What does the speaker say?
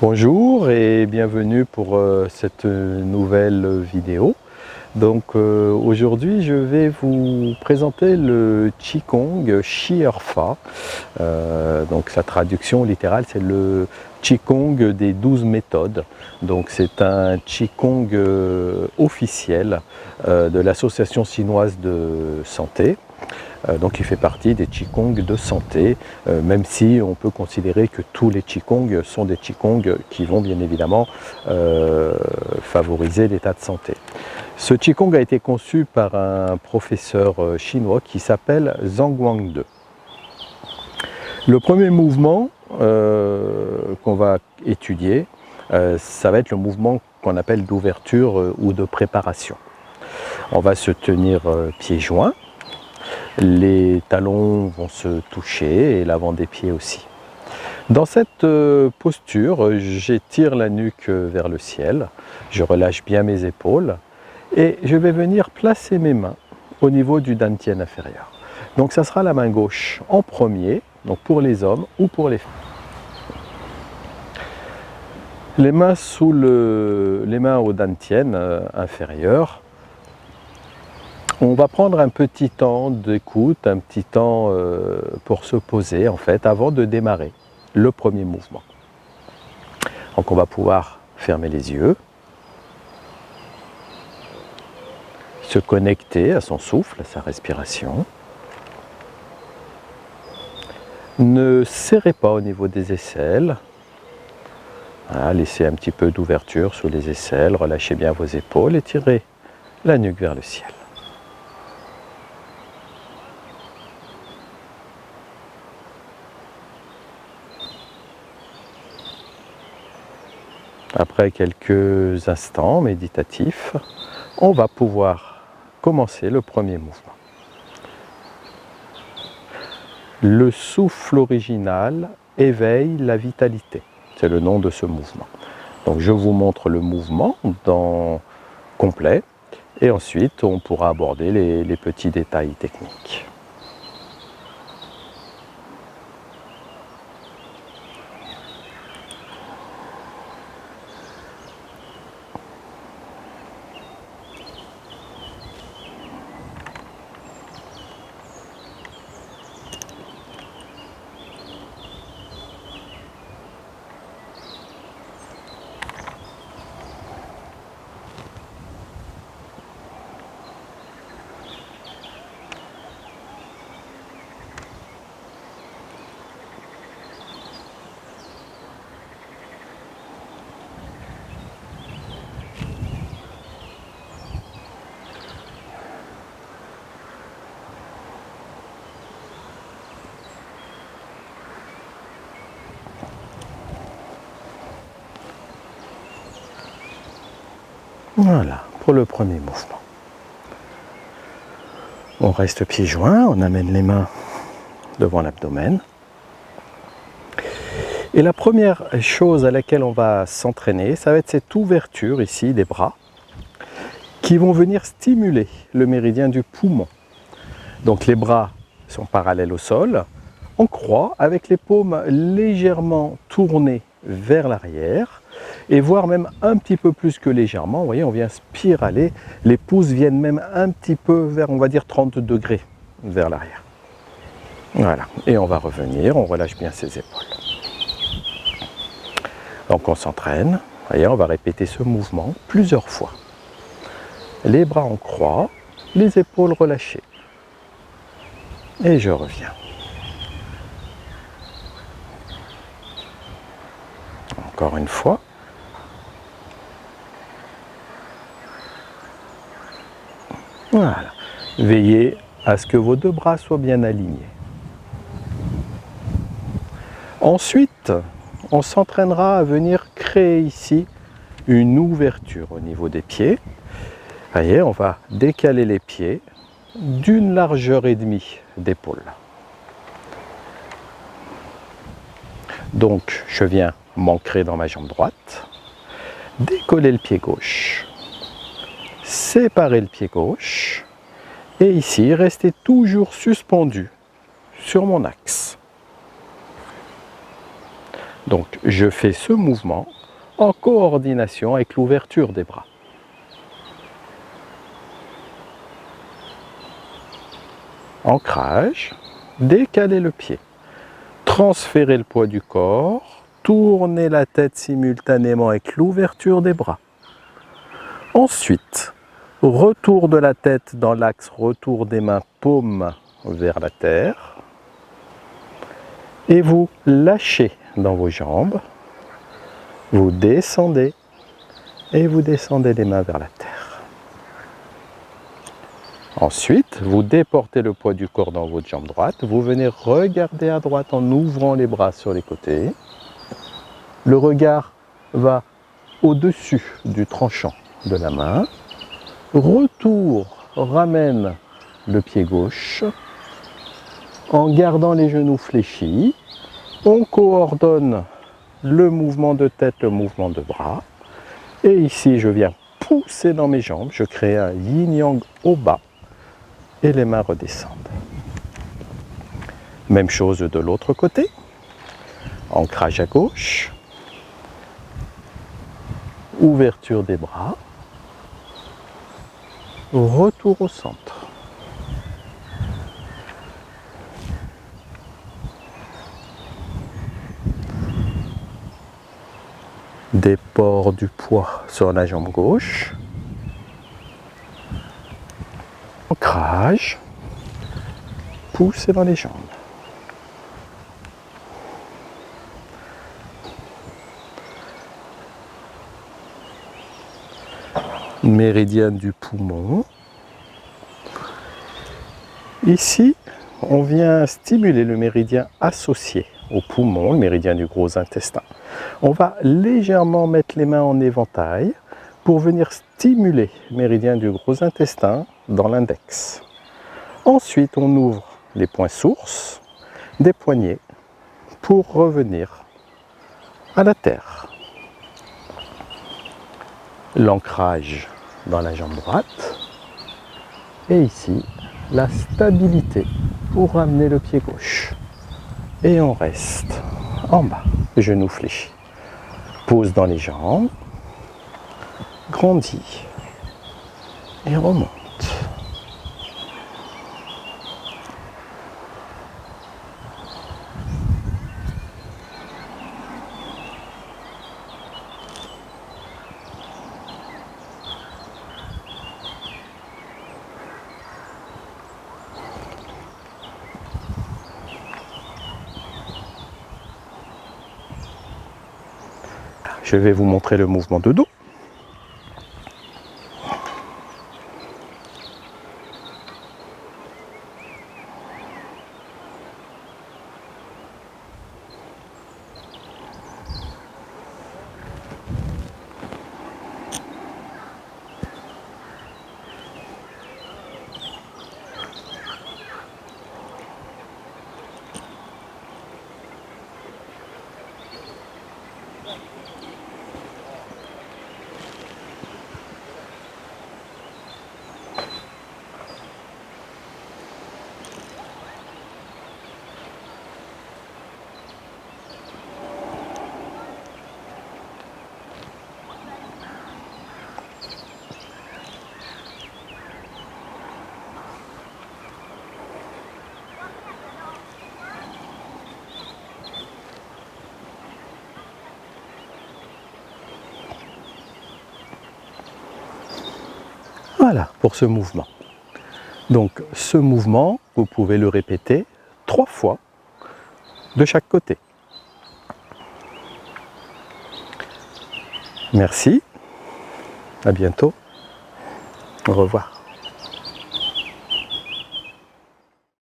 Bonjour et bienvenue pour cette nouvelle vidéo. Donc aujourd'hui je vais vous présenter le Qigong Shi-Erfa. Donc sa traduction littérale c'est le Qigong des 12 méthodes. Donc c'est un Qigong officiel de l'association chinoise de santé. Donc il fait partie des Qigong de santé, même si on peut considérer que tous les Qigong sont des Qigong qui vont bien évidemment favoriser l'état de santé. Ce Qigong a été conçu par un professeur chinois qui s'appelle Zhang Guangde. Le premier mouvement qu'on va étudier, ça va être le mouvement qu'on appelle d'ouverture ou de préparation. On va se tenir pieds joints. Les talons vont se toucher et l'avant des pieds aussi. Dans cette posture, j'étire la nuque vers le ciel, je relâche bien mes épaules et je vais venir placer mes mains au niveau du dantian inférieur. Donc ça sera la main gauche en premier, donc pour les hommes ou pour les femmes. Les mains les mains au dantian inférieur. On va prendre un petit temps d'écoute, un petit temps pour se poser en fait avant de démarrer le premier mouvement. Donc on va pouvoir fermer les yeux, se connecter à son souffle, à sa respiration. Ne serrez pas au niveau des aisselles. Voilà, laissez un petit peu d'ouverture sous les aisselles, relâchez bien vos épaules et tirez la nuque vers le ciel. Après quelques instants méditatifs, on va pouvoir commencer le premier mouvement. Le souffle original éveille la vitalité. C'est le nom de ce mouvement. Donc je vous montre le mouvement complet et ensuite on pourra aborder les petits détails techniques. Voilà, pour le premier mouvement. On reste pieds joints, on amène les mains devant l'abdomen. Et la première chose à laquelle on va s'entraîner, ça va être cette ouverture ici des bras qui vont venir stimuler le méridien du poumon. Donc les bras sont parallèles au sol, on croît avec les paumes légèrement tournées vers l'arrière et voire même un petit peu plus que légèrement. Vous voyez, on vient spiraler, les pouces viennent même un petit peu vers, on va dire 30 degrés vers l'arrière. Voilà, et on va revenir, on relâche bien ses épaules. Donc on s'entraîne, voyez, on va répéter ce mouvement plusieurs fois. Les bras en croix, les épaules relâchées. Et je reviens. Encore une fois. Voilà. Veillez à ce que vos deux bras soient bien alignés. Ensuite, on s'entraînera à venir créer ici une ouverture au niveau des pieds. Voyez, on va décaler les pieds d'une largeur et demie d'épaule. Donc, je viens m'ancrer dans ma jambe droite, décoller le pied gauche, séparer le pied gauche, et ici, rester toujours suspendu sur mon axe. Donc je fais ce mouvement en coordination avec l'ouverture des bras. Ancrage, décaler le pied, transférer le poids du corps, tourner la tête simultanément avec l'ouverture des bras. Ensuite, retour de la tête dans l'axe, retour des mains, paumes vers la terre. Et vous lâchez dans vos jambes, vous descendez et vous descendez les mains vers la terre. Ensuite, vous déportez le poids du corps dans votre jambe droite, vous venez regarder à droite en ouvrant les bras sur les côtés. Le regard va au-dessus du tranchant de la main. Retour, ramène le pied gauche en gardant les genoux fléchis. On coordonne le mouvement de tête, le mouvement de bras. Et ici, je viens pousser dans mes jambes. Je crée un yin-yang au bas. Et les mains redescendent. Même chose de l'autre côté. Ancrage à gauche. Ouverture des bras. Retour au centre. Déport du poids sur la jambe gauche. Ancrage. Poussez dans les jambes. Méridien du poumon. Ici, on vient stimuler le méridien associé au poumon, le méridien du gros intestin. On va légèrement mettre les mains en éventail pour venir stimuler le méridien du gros intestin dans l'index. Ensuite, on ouvre les points sources des poignets pour revenir à la terre. L'ancrage dans la jambe droite et ici la stabilité pour ramener le pied gauche et on reste en bas, genoux fléchis, pose dans les jambes, grandit et remonte. Je vais vous montrer le mouvement de dos. Voilà pour ce mouvement. Donc ce mouvement, vous pouvez le répéter 3 fois de chaque côté. Merci, à bientôt, au revoir.